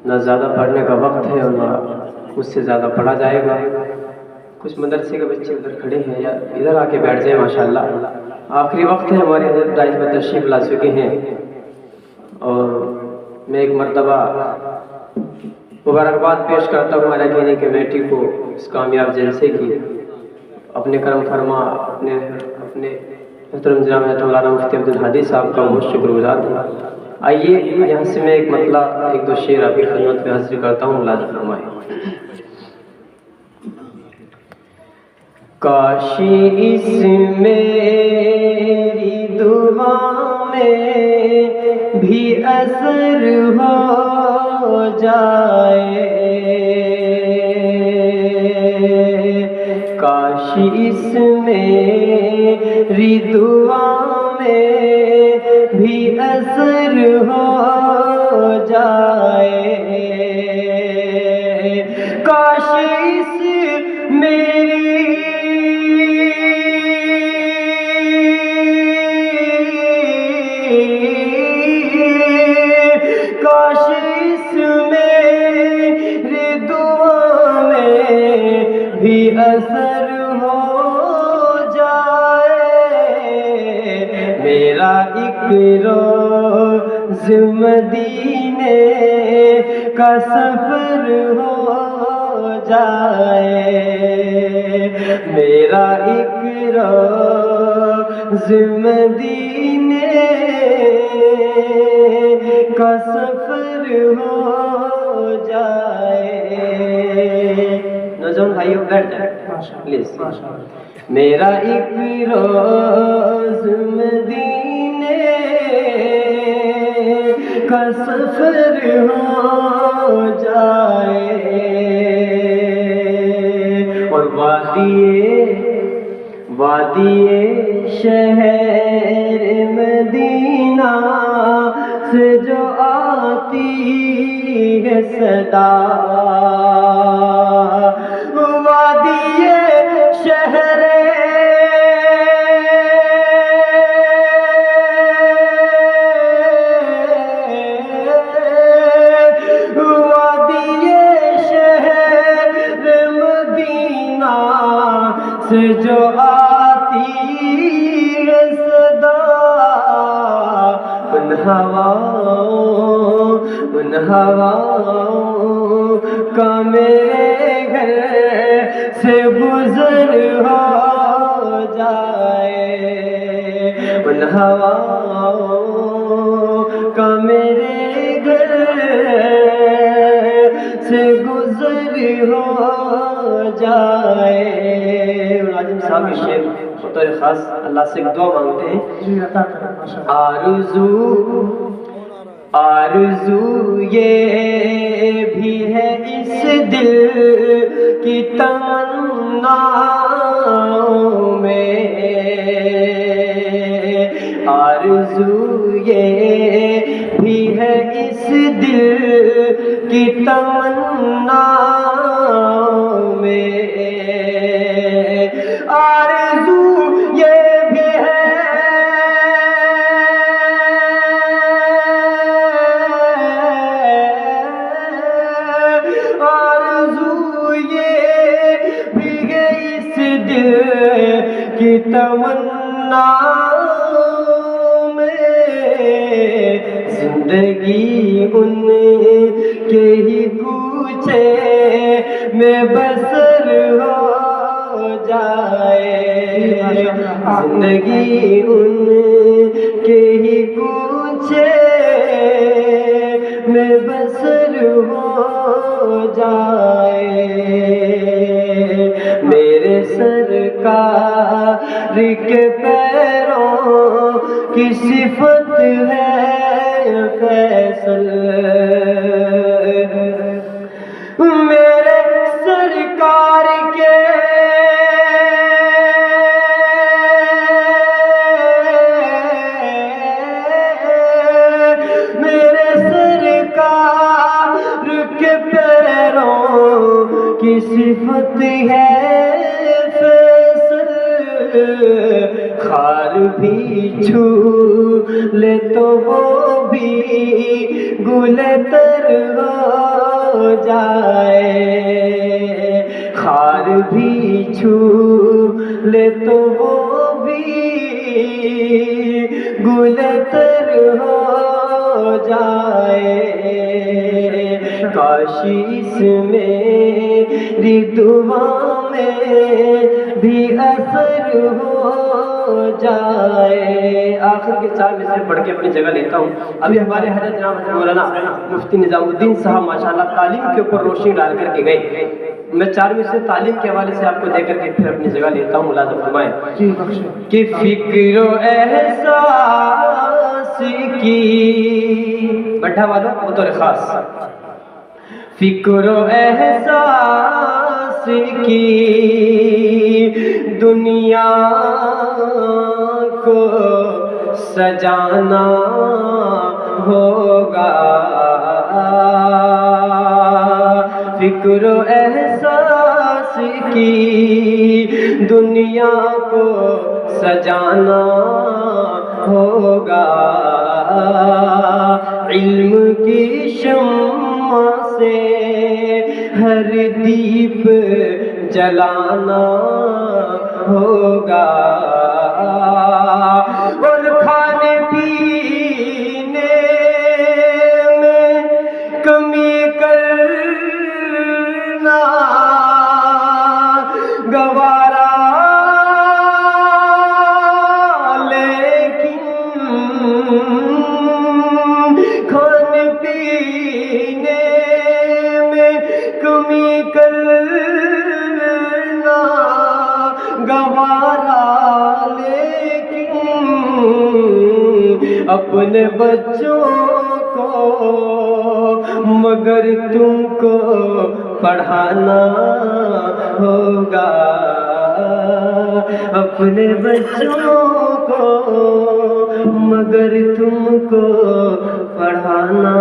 نہ زیادہ پڑھنے کا وقت ہے اور نہ اس سے زیادہ پڑھا جائے گا۔ کچھ مدرسے کے بچے ادھر کھڑے ہیں یا ادھر آ کے بیٹھ جائیں ماشاءاللہ۔ آخری وقت ہے، ہمارے حضرت داعش میں تشریف لا چکے ہیں، اور میں ایک مرتبہ مبارکباد پیش کرتا ہوں اراکینی کمیٹی کو اس کامیاب جلسے کی۔ اپنے کرم فرما اپنے محترم جناب مولانا مفتی عبدالہادی صاحب کا بہت شکر گزار ہوں۔ آئیے یہاں سے میں ایک مطلب ایک دو شعر آپ کی خدمت میں حاضر کرتا ہوں، ملاحظہ فرمائیں۔ کاشی اس میری دعا میں بھی اثر ہو جائے، کاشی اس میری دعا میں بھی اثر ہو جائے، کاشی اس میری اثر ہو جائے، میرا ایک روز مدینے کا سفر ہو جائے، میرا ایک روز مدینے کا سفر ہو جائے۔ نوجوان بھائیوں بیٹھ جائیں پلیز۔ میرا ایک روز مدینے کا سفر ہو جائے، اور وادی شہر مدینہ سے جو آتی ہے صدا، وادی شہر مدینہ سے جو آتی ہے صدا، ان ہواؤں کا میرے گھر سے گزر ہو جائے، ان ہواؤں کا میرے گھر سے گزر ہو جائے۔ عاظم صاحب کے شعر بطور خاص اللہ سے دعا مانگتے ہیں۔ آرزو یہ بھی ہے اس دل کی تمنا میں، آرزو یہ بھی ہے اس دل کی تمنا میں، آرزو یہ بھی ہے کی تمنا میں، زندگی ان کے ہی کوچے میں بسر ہو جائے، زندگی ان کے ہی کوچے میں بسر ہو جائے، میرے سرکار کے پیروں کی صفت ہے فیصل، میرے سرکار کے پیروں کی صفت ہے فیصل، خار بھی چھو لے تو وہ بھی گل تر ہو جائے، خار بھی چھو لے تو وہ بھی گل تر ہو جائے، کاش اس میری دعا میں بھی اثر ہو جائے۔ آخر کے 4 مصرے پڑھ کے اپنی جگہ لیتا ہوں۔ ابھی ہمارے حضرت جناب مولانا مفتی نظام الدین صاحب ماشاءاللہ تعلیم کے اوپر روشنی ڈال کر کے گئے۔ میں 4 مصرے تعلیم کے حوالے سے آپ کو دے کر کے پھر اپنی جگہ لیتا ہوں۔ ملازم فرمائیں کہ فکر و احساس کی، بٹھا والوں بطور خاص، فکر و احساس کی دنیا کو سجانا ہوگا، فکر و احساس کی دنیا کو سجانا ہوگا، علم کی شمع سے ہر دیپ جلانا ہوگا، اور کھانے پینے میں کمی کرنا گوارا، لیکن کھانے پینے میں کمی کرنا گوارا، لیکن اپنے بچوں کو مگر تم کو پڑھانا ہوگا، اپنے بچوں کو مگر تم کو پڑھانا